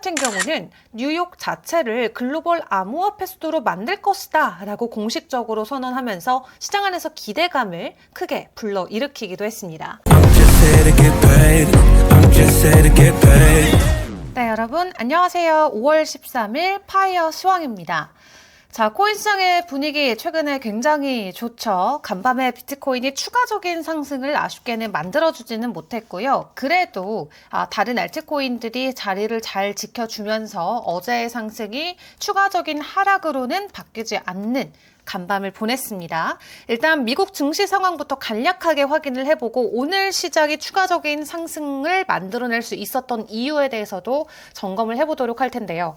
같은 경우는 뉴욕 자체를 글로벌 암호화폐 수도로 만들 것이다 라고 공식적으로 선언하면서 시장 안에서 기대감을 크게 불러일으키기도 했습니다. 네, 여러분 안녕하세요. 5월 13일 파이어 시황입니다. 자, 코인 시장의 분위기 최근에 굉장히 좋죠. 간밤에 비트코인이 추가적인 상승을 아쉽게는 만들어주지는 못했고요. 그래도 다른 알트코인들이 자리를 잘 지켜주면서 어제의 상승이 추가적인 하락으로는 바뀌지 않는 간밤을 보냈습니다. 일단 미국 증시 상황부터 간략하게 확인을 해보고 오늘 시장이 추가적인 상승을 만들어낼 수 있었던 이유에 대해서도 점검을 해보도록 할 텐데요.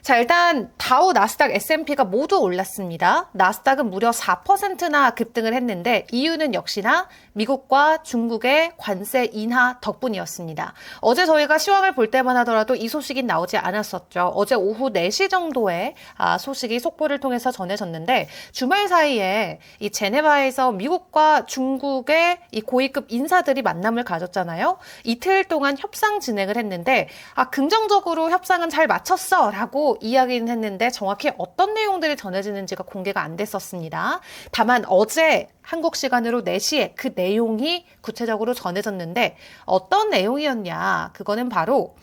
자, 일단 다우, 나스닥, S&P가 모두 올랐습니다. 나스닥은 무려 4%나 급등을 했는데 이유는 역시나 미국과 중국의 관세 인하 덕분이었습니다. 어제 저희가 시황을 볼 때만 하더라도 이 소식이 나오지 않았었죠. 어제 오후 4시 정도에 소식이 속보를 통해서 전해졌는데 주말 사이에 이 제네바에서 미국과 중국의 이 고위급 인사들이 만남을 가졌잖아요. 이틀 동안 협상 진행을 했는데 긍정적으로 협상은 잘 마쳤어 라고 이야기는 했는데 정확히 어떤 내용들이 전해지는지가 공개가 안 됐었습니다. 다만 어제 한국 시간으로 4시에 그 내용이 구체적으로 전해졌는데 어떤 내용이었냐? 그거는 바로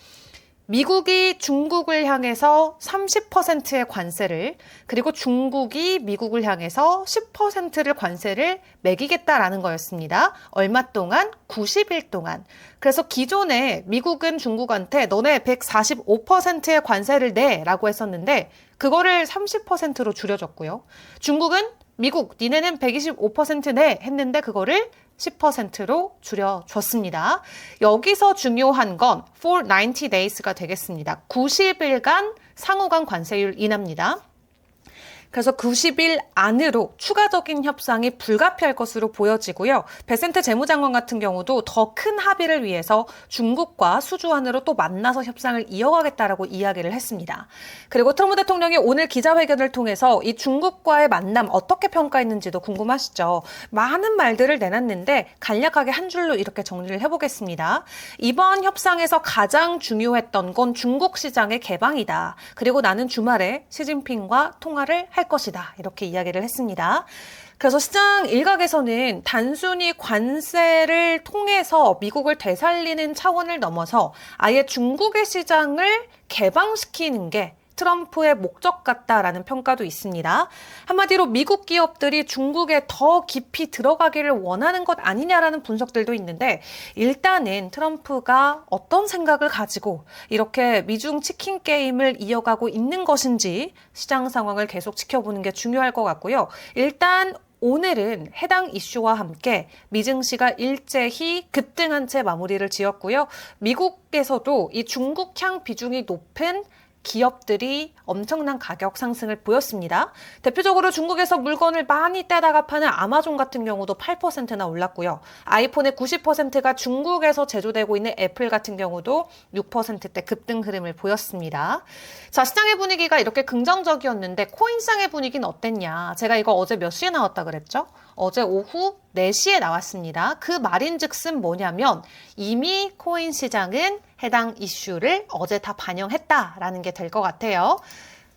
미국이 중국을 향해서 30%의 관세를 그리고 중국이 미국을 향해서 10%를 관세를 매기겠다라는 거였습니다. 얼마 동안? 90일 동안. 그래서 기존에 미국은 중국한테 너네 145%의 관세를 내라고 했었는데 그거를 30%로 줄여줬고요. 중국은 미국 니네는 125% 했는데 그거를 10%로 줄여줬습니다. 여기서 중요한 건 for 90 days가 되겠습니다. 90일간 상호간 관세율 인하입니다. 그래서 90일 안으로 추가적인 협상이 불가피할 것으로 보여지고요. 베센트 재무장관 같은 경우도 더 큰 합의를 위해서 중국과 수주안으로 또 만나서 협상을 이어가겠다라고 이야기를 했습니다. 그리고 트럼프 대통령이 오늘 기자회견을 통해서 이 중국과의 만남 어떻게 평가했는지도 궁금하시죠? 많은 말들을 내놨는데 간략하게 한 줄로 이렇게 정리를 해보겠습니다. 이번 협상에서 가장 중요했던 건 중국 시장의 개방이다. 그리고 나는 주말에 시진핑과 통화를 할 것이다. 이렇게 이야기를 했습니다. 그래서 시장 일각에서는 단순히 관세를 통해서 미국을 되살리는 차원을 넘어서 아예 중국의 시장을 개방시키는 게 트럼프의 목적 같다라는 평가도 있습니다. 한마디로 미국 기업들이 중국에 더 깊이 들어가기를 원하는 것 아니냐라는 분석들도 있는데 일단은 트럼프가 어떤 생각을 가지고 이렇게 미중 치킨 게임을 이어가고 있는 것인지 시장 상황을 계속 지켜보는 게 중요할 것 같고요. 일단 오늘은 해당 이슈와 함께 미증시가 일제히 급등한 채 마무리를 지었고요. 미국에서도 이 중국향 비중이 높은 기업들이 엄청난 가격 상승을 보였습니다. 대표적으로 중국에서 물건을 많이 떼다가 파는 아마존 같은 경우도 8%나 올랐고요. 아이폰의 90%가 중국에서 제조되고 있는 애플 같은 경우도 6%대 급등 흐름을 보였습니다. 자, 시장의 분위기가 이렇게 긍정적이었는데 코인 시장의 분위기는 어땠냐? 제가 이거 어제 몇 시에 나왔다 그랬죠? 어제 오후 4시에 나왔습니다. 그 말인즉슨 뭐냐면 이미 코인 시장은 해당 이슈를 어제 다 반영했다라는 게 될 것 같아요.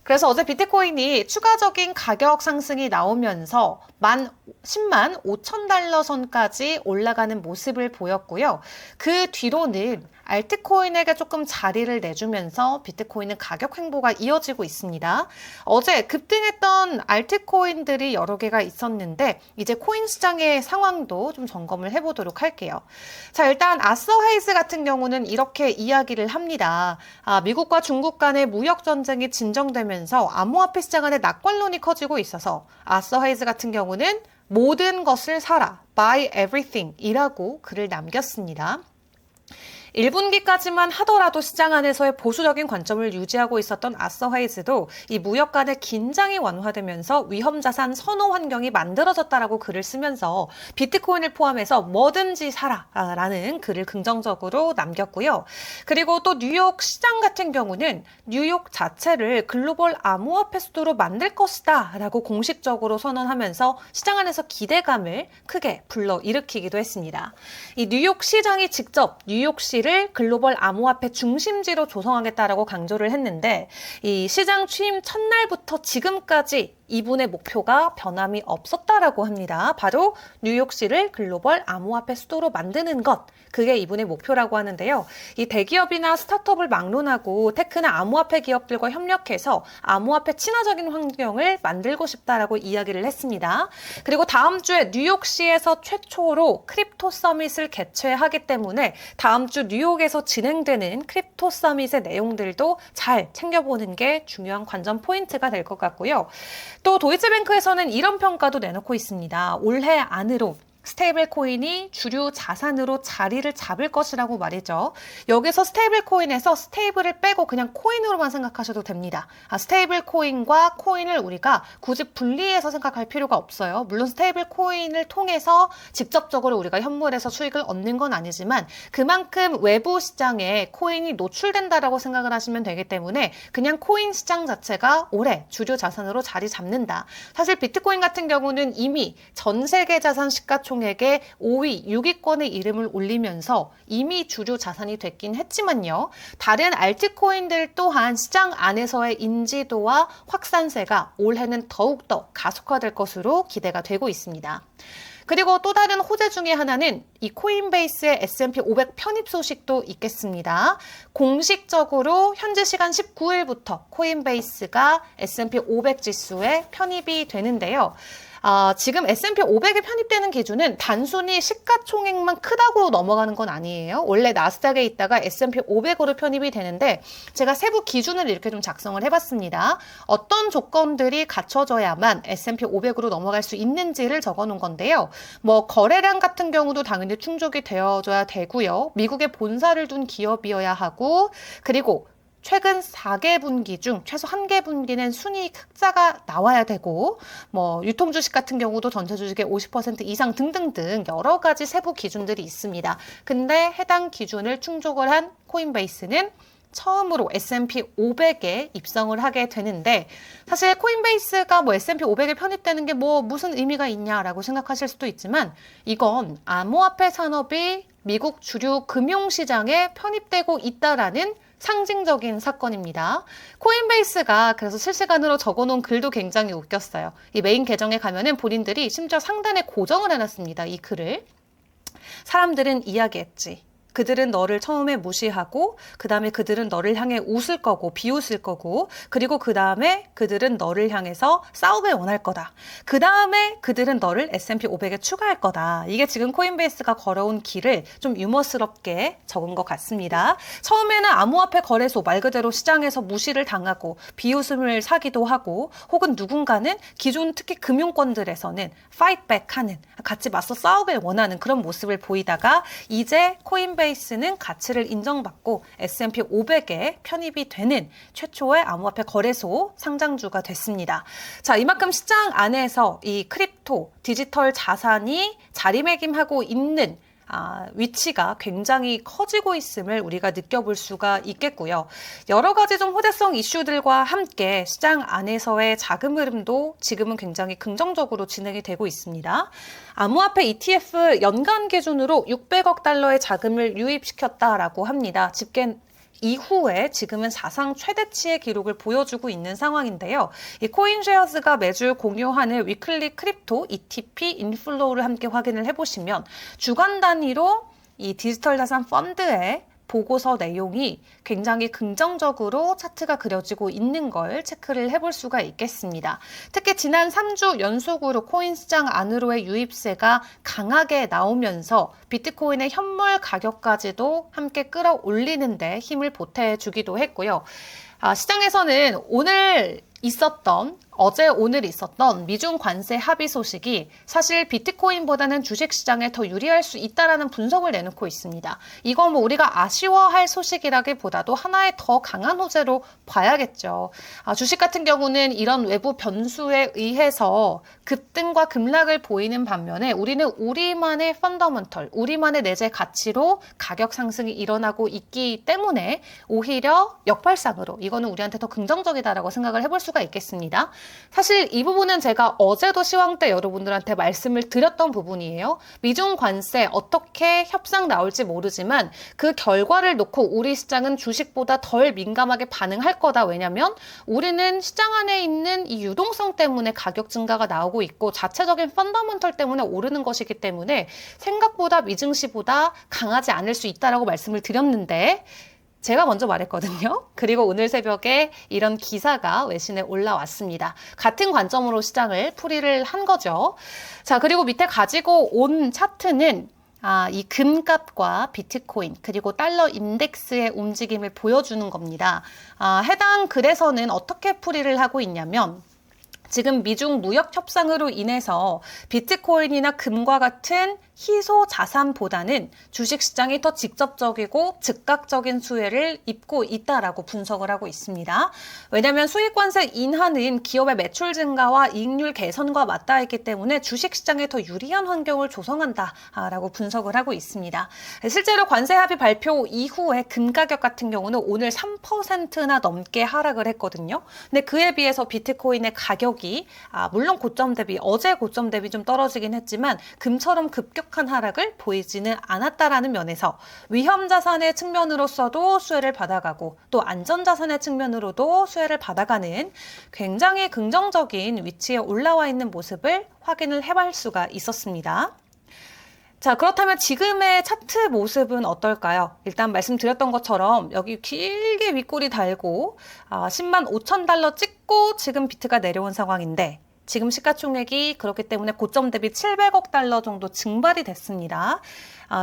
그래서 어제 비트코인이 추가적인 가격 상승이 나오면서 10만 5천 달러 선까지 올라가는 모습을 보였고요. 그 뒤로는 알트코인에게 조금 자리를 내주면서 비트코인은 가격 횡보가 이어지고 있습니다. 어제 급등했던 알트코인들이 여러 개가 있었는데 이제 코인 시장의 상황도 좀 점검을 해보도록 할게요. 자, 일단 아서 헤이즈 같은 경우는 이렇게 이야기를 합니다. 미국과 중국 간의 무역 전쟁이 진정되면서 암호화폐 시장 안에 낙관론이 커지고 있어서 아서 헤이즈 같은 경우는 모든 것을 사라, buy everything 이라고 글을 남겼습니다. 1분기까지만 하더라도 시장 안에서의 보수적인 관점을 유지하고 있었던 아서 헤이즈도 이 무역 간의 긴장이 완화되면서 위험자산 선호 환경이 만들어졌다라고 글을 쓰면서 비트코인을 포함해서 뭐든지 사라라는 글을 긍정적으로 남겼고요. 그리고 또 뉴욕 시장 같은 경우는 뉴욕 자체를 글로벌 암호화폐 수도로 만들 것이다 라고 공식적으로 선언하면서 시장 안에서 기대감을 크게 불러일으키기도 했습니다. 이 뉴욕 시장이 직접 뉴욕시를 뉴욕시를 글로벌 암호화폐 중심지로 조성하겠다라고 강조를 했는데 이 시장 취임 첫날부터 지금까지 이분의 목표가 변함이 없었다라고 합니다. 바로 뉴욕시를 글로벌 암호화폐 수도로 만드는 것. 그게 이분의 목표라고 하는데요. 이 대기업이나 스타트업을 막론하고 테크나 암호화폐 기업들과 협력해서 암호화폐 친화적인 환경을 만들고 싶다라고 이야기를 했습니다. 그리고 다음 주에 뉴욕시에서 최초로 크립토 서밋을 개최하기 때문에 다음 주 뉴욕에서 진행되는 크립토 서밋의 내용들도 잘 챙겨보는 게 중요한 관전 포인트가 될 것 같고요. 또 도이치뱅크에서는 이런 평가도 내놓고 있습니다. 올해 안으로 스테이블 코인이 주류 자산으로 자리를 잡을 것이라고 말이죠. 여기서 스테이블 코인에서 스테이블을 빼고 그냥 코인으로만 생각하셔도 됩니다. 스테이블 코인과 코인을 우리가 굳이 분리해서 생각할 필요가 없어요. 물론 스테이블 코인을 통해서 직접적으로 우리가 현물에서 수익을 얻는 건 아니지만 그만큼 외부 시장에 코인이 노출된다라고 생각을 하시면 되기 때문에 그냥 코인 시장 자체가 올해 주류 자산으로 자리 잡는다. 사실 비트코인 같은 경우는 이미 전 세계 자산 시가총액의 5위, 6위권의 이름을 올리면서 이미 주류 자산이 됐긴 했지만요. 다른 알트코인들 또한 시장 안에서의 인지도와 확산세가 올해는 더욱더 가속화될 것으로 기대가 되고 있습니다. 그리고 또 다른 호재 중에 하나는 이 코인베이스의 S&P 500 편입 소식도 있겠습니다. 공식적으로 현지 시간 19일부터 코인베이스가 S&P 500 지수에 편입이 되는데요. 지금 S&P 500에 편입되는 기준은 단순히 시가총액만 크다고 넘어가는 건 아니에요. 원래 나스닥에 있다가 S&P 500으로 편입이 되는데 제가 세부 기준을 이렇게 좀 작성을 해봤습니다. 어떤 조건들이 갖춰져야만 S&P 500으로 넘어갈 수 있는지를 적어놓은 건데요. 뭐 거래량 같은 경우도 당연히 충족이 되어줘야 되고요. 미국에 본사를 둔 기업이어야 하고 그리고 최근 4개 분기 중 최소 1개 분기는 순이익 흑자가 나와야 되고 뭐 유통 주식 같은 경우도 전체 주식의 50% 이상 등등등 여러 가지 세부 기준들이 있습니다. 근데 해당 기준을 충족을 한 코인베이스는 처음으로 S&P 500에 입성을 하게 되는데 사실 코인베이스가 뭐 S&P 500에 편입되는 게 뭐 무슨 의미가 있냐라고 생각하실 수도 있지만 이건 암호화폐 산업이 미국 주류 금융시장에 편입되고 있다라는 상징적인 사건입니다. 코인베이스가 그래서 실시간으로 적어놓은 글도 굉장히 웃겼어요. 이 메인 계정에 가면은 본인들이 심지어 상단에 고정을 해놨습니다. 이 글을. 사람들은 이야기했지. 그들은 너를 처음에 무시하고 그 다음에 그들은 너를 향해 웃을 거고 비웃을 거고 그리고 그 다음에 그들은 너를 향해서 싸움을 원할 거다. 그 다음에 그들은 너를 S&P 500에 추가할 거다. 이게 지금 코인베이스가 걸어온 길을 좀 유머스럽게 적은 것 같습니다. 처음에는 암호화폐 거래소 말 그대로 시장에서 무시를 당하고 비웃음을 사기도 하고 혹은 누군가는 기존 특히 금융권들에서는 fight back 하는 같이 맞서 싸우길 원하는 그런 모습을 보이다가 이제 코인베이스는 가치를 인정받고 S&P 500에 편입이 되는 최초의 암호화폐 거래소 상장주가 됐습니다. 자, 이만큼 시장 안에서 이 크립토, 디지털 자산이 자리매김하고 있는 위치가 굉장히 커지고 있음을 우리가 느껴볼 수가 있겠고요. 여러 가지 좀 호재성 이슈들과 함께 시장 안에서의 자금 흐름도 지금은 굉장히 긍정적으로 진행이 되고 있습니다. 암호화폐 ETF 연간 기준으로 600억 달러의 자금을 유입시켰다라고 합니다. 집계 이후에 지금은 사상 최대치의 기록을 보여주고 있는 상황인데요. 이 코인쉐어스가 매주 공유하는 위클리 크립토 ETP 인플로우를 함께 확인을 해보시면 주간 단위로 이 디지털 자산 펀드의 보고서 내용이 굉장히 긍정적으로 차트가 그려지고 있는 걸 체크를 해볼 수가 있겠습니다. 특히 지난 3주 연속으로 코인 시장 안으로의 유입세가 강하게 나오면서 비트코인의 현물 가격까지도 함께 끌어올리는 데 힘을 보태주기도 했고요. 시장에서는 어제 오늘 있었던 미중 관세 합의 소식이 사실 비트코인보다는 주식시장에 더 유리할 수 있다라는 분석을 내놓고 있습니다. 이건 뭐 우리가 아쉬워할 소식이라기보다도 하나의 더 강한 호재로 봐야겠죠. 주식 같은 경우는 이런 외부 변수에 의해서 급등과 급락을 보이는 반면에 우리는 우리만의 펀더먼털, 우리만의 내재 가치로 가격 상승이 일어나고 있기 때문에 오히려 역발상으로 이거는 우리한테 더 긍정적이다라고 생각을 해볼 수가 수가 있겠습니다. 사실 이 부분은 제가 어제도 시황 때 여러분들한테 말씀을 드렸던 부분이에요. 미중 관세 어떻게 협상 나올지 모르지만 그 결과를 놓고 우리 시장은 주식보다 덜 민감하게 반응할 거다. 왜냐면 우리는 시장 안에 있는 이 유동성 때문에 가격 증가가 나오고 있고 자체적인 펀더먼털 때문에 오르는 것이기 때문에 생각보다 미증시보다 강하지 않을 수 있다라고 말씀을 드렸는데 제가 먼저 말했거든요. 그리고 오늘 새벽에 이런 기사가 외신에 올라왔습니다. 같은 관점으로 시장을 풀이를 한 거죠. 자, 그리고 밑에 가지고 온 차트는 이 금값과 비트코인 그리고 달러 인덱스의 움직임을 보여주는 겁니다. 해당 글에서는 어떻게 풀이를 하고 있냐면 지금 미중 무역 협상으로 인해서 비트코인이나 금과 같은 희소 자산보다는 주식시장이 더 직접적이고 즉각적인 수혜를 입고 있다라고 분석을 하고 있습니다. 왜냐하면 수익관세 인하는 기업의 매출 증가와 이익률 개선과 맞닿아 있기 때문에 주식시장에 더 유리한 환경을 조성한다라고 분석을 하고 있습니다. 실제로 관세 합의 발표 이후에 금 가격 같은 경우는 오늘 3%나 넘게 하락을 했거든요. 근데 그에 비해서 비트코인의 가격이 물론 고점 대비 어제 고점 대비 좀 떨어지긴 했지만 금처럼 급격한 하락을 보이지는 않았다라는 면에서 위험 자산의 측면으로서도 수혜를 받아가고 또 안전 자산의 측면으로도 수혜를 받아가는 굉장히 긍정적인 위치에 올라와 있는 모습을 확인을 해볼 수가 있었습니다. 자, 그렇다면 지금의 차트 모습은 어떨까요? 일단 말씀드렸던 것처럼 여기 길게 윗꼬리 달고 10만 5천 달러 찍고 지금 비트가 내려온 상황인데 지금 시가총액이 그렇기 때문에 고점 대비 700억 달러 정도 증발이 됐습니다.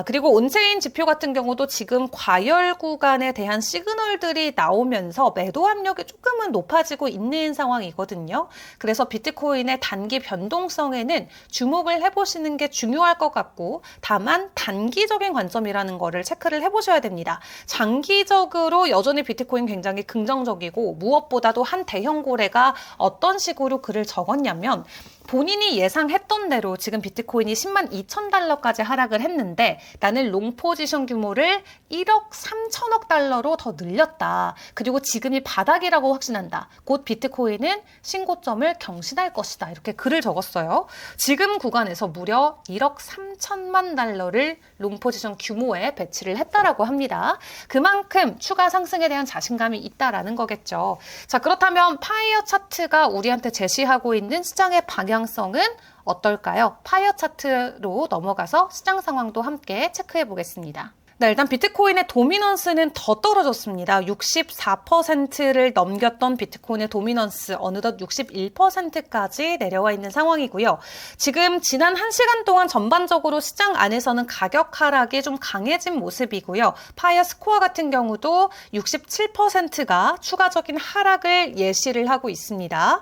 그리고 온체인 지표 같은 경우도 지금 과열 구간에 대한 시그널들이 나오면서 매도 압력이 조금은 높아지고 있는 상황이거든요. 그래서 비트코인의 단기 변동성에는 주목을 해보시는 게 중요할 것 같고 다만 단기적인 관점이라는 거를 체크를 해보셔야 됩니다. 장기적으로 여전히 비트코인 굉장히 긍정적이고 무엇보다도 한 대형 고래가 어떤 식으로 글을 적었냐면 본인이 예상했던 대로 지금 비트코인이 10만 2천 달러까지 하락을 했는데 나는 롱 포지션 규모를 1억 3천억 달러로 더 늘렸다. 그리고 지금이 바닥이라고 확신한다. 곧 비트코인은 신고점을 경신할 것이다. 이렇게 글을 적었어요. 지금 구간에서 무려 1억 3천만 달러를 롱 포지션 규모에 배치를 했다라고 합니다. 그만큼 추가 상승에 대한 자신감이 있다라는 거겠죠. 자, 그렇다면 파이어 차트가 우리한테 제시하고 있는 시장의 방향성은 어떨까요? 파이어 차트로 넘어가서 시장 상황도 함께 체크해 보겠습니다. 네, 일단 비트코인의 도미넌스는 더 떨어졌습니다. 64%를 넘겼던 비트코인의 도미넌스 어느덧 61%까지 내려와 있는 상황이고요. 지금 지난 1시간 동안 전반적으로 시장 안에서는 가격 하락이 좀 강해진 모습이고요. 파이어 스코어 같은 경우도 67%가 추가적인 하락을 예시를 하고 있습니다.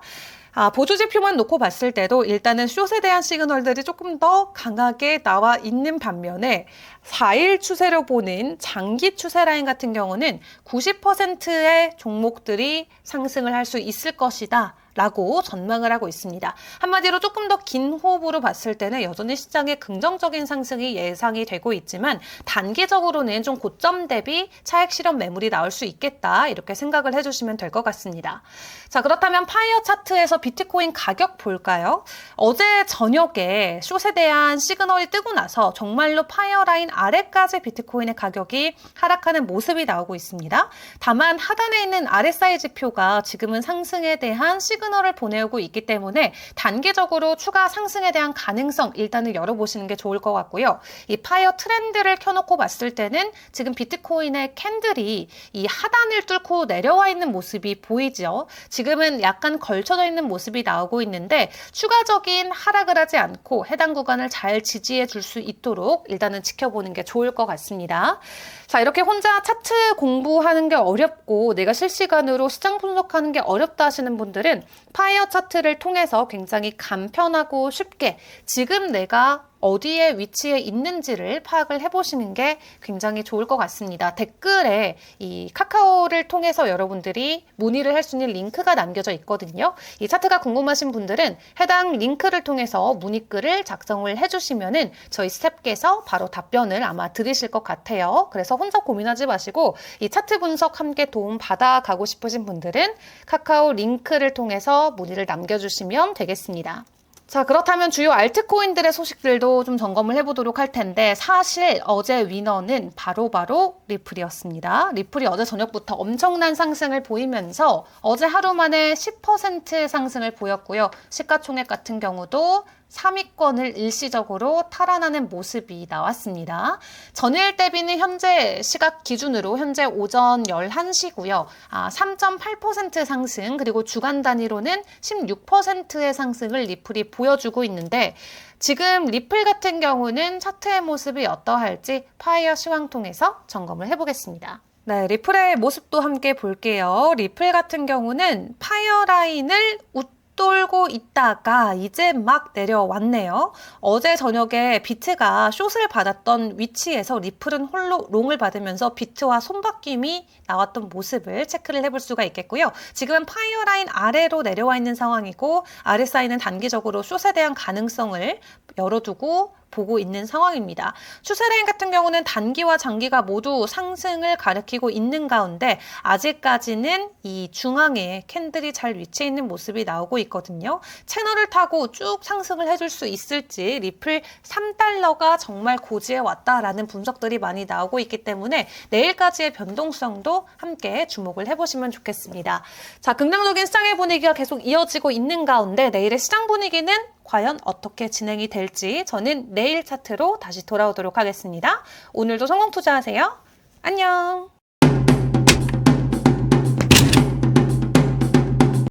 보조 지표만 놓고 봤을 때도 일단은 숏에 대한 시그널들이 조금 더 강하게 나와 있는 반면에 4일 추세로 보는 장기 추세 라인 같은 경우는 90%의 종목들이 상승을 할 수 있을 것이다 라고 전망을 하고 있습니다. 한마디로 조금 더 긴 호흡으로 봤을 때는 여전히 시장의 긍정적인 상승이 예상이 되고 있지만 단기적으로는 좀 고점 대비 차익 실현 매물이 나올 수 있겠다 이렇게 생각을 해주시면 될 것 같습니다. 자, 그렇다면 파이어 차트에서 비트코인 가격 볼까요? 어제 저녁에 숏에 대한 시그널이 뜨고 나서 정말로 파이어 라인 아래까지 비트코인의 가격이 하락하는 모습이 나오고 있습니다. 다만 하단에 있는 RSI 지표가 지금은 상승에 대한 시그널을 보내오고 있기 때문에 단기적으로 추가 상승에 대한 가능성 일단은 열어보시는 게 좋을 것 같고요. 이 파이어 트렌드를 켜놓고 봤을 때는 지금 비트코인의 캔들이 이 하단을 뚫고 내려와 있는 모습이 보이죠. 지금은 약간 걸쳐져 있는 모습이 나오고 있는데 추가적인 하락을 하지 않고 해당 구간을 잘 지지해 줄 수 있도록 일단은 지켜보는 게 좋을 것 같습니다. 자, 이렇게 혼자 차트 공부하는 게 어렵고 내가 실시간으로 시장 분석하는 게 어렵다 하시는 분들은 파이어 차트를 통해서 굉장히 간편하고 쉽게 지금 내가 어디에 위치해 있는지를 파악을 해보시는 게 굉장히 좋을 것 같습니다. 댓글에 이 카카오를 통해서 여러분들이 문의를 할 수 있는 링크가 남겨져 있거든요. 이 차트가 궁금하신 분들은 해당 링크를 통해서 문의글을 작성을 해주시면은 저희 스텝께서 바로 답변을 아마 드리실 것 같아요. 그래서 혼자 고민하지 마시고 이 차트 분석 함께 도움 받아가고 싶으신 분들은 카카오 링크를 통해서 문의를 남겨주시면 되겠습니다. 자, 그렇다면 주요 알트코인들의 소식들도 좀 점검을 해보도록 할 텐데 사실 어제 위너는 바로 리플이었습니다. 리플이 어제 저녁부터 엄청난 상승을 보이면서 어제 하루 만에 10% 상승을 보였고요. 시가총액 같은 경우도 3위권을 일시적으로 탈환하는 모습이 나왔습니다. 전일 대비는 현재 시각 기준으로 현재 오전 11시고요. 3.8% 상승 그리고 주간 단위로는 16%의 상승을 리플이 보여주고 있는데 지금 리플 같은 경우는 차트의 모습이 어떠할지 파이어 시황 통해서 점검을 해보겠습니다. 네, 리플의 모습도 함께 볼게요. 리플 같은 경우는 파이어 라인을 돌고 있다가 이제 막 내려왔네요. 어제 저녁에 비트가 숏을 받았던 위치에서 리플은 홀로 롱을 받으면서 비트와 손바뀜이 나왔던 모습을 체크를 해볼 수가 있겠고요. 지금은 파이어 라인 아래로 내려와 있는 상황이고 RSI는 단기적으로 숏에 대한 가능성을 열어두고 보고 있는 상황입니다. 추세라인 같은 경우는 단기와 장기가 모두 상승을 가리키고 있는 가운데 아직까지는 이 중앙에 캔들이 잘 위치해 있는 모습이 나오고 있거든요. 채널을 타고 쭉 상승을 해줄 수 있을지 리플 3달러가 정말 고지에 왔다라는 분석들이 많이 나오고 있기 때문에 내일까지의 변동성도 함께 주목을 해보시면 좋겠습니다. 자, 긍정적인 시장의 분위기가 계속 이어지고 있는 가운데 내일의 시장 분위기는 과연 어떻게 진행이 될지 저는 내일 차트로 다시 돌아오도록 하겠습니다. 오늘도 성공 투자하세요. 안녕!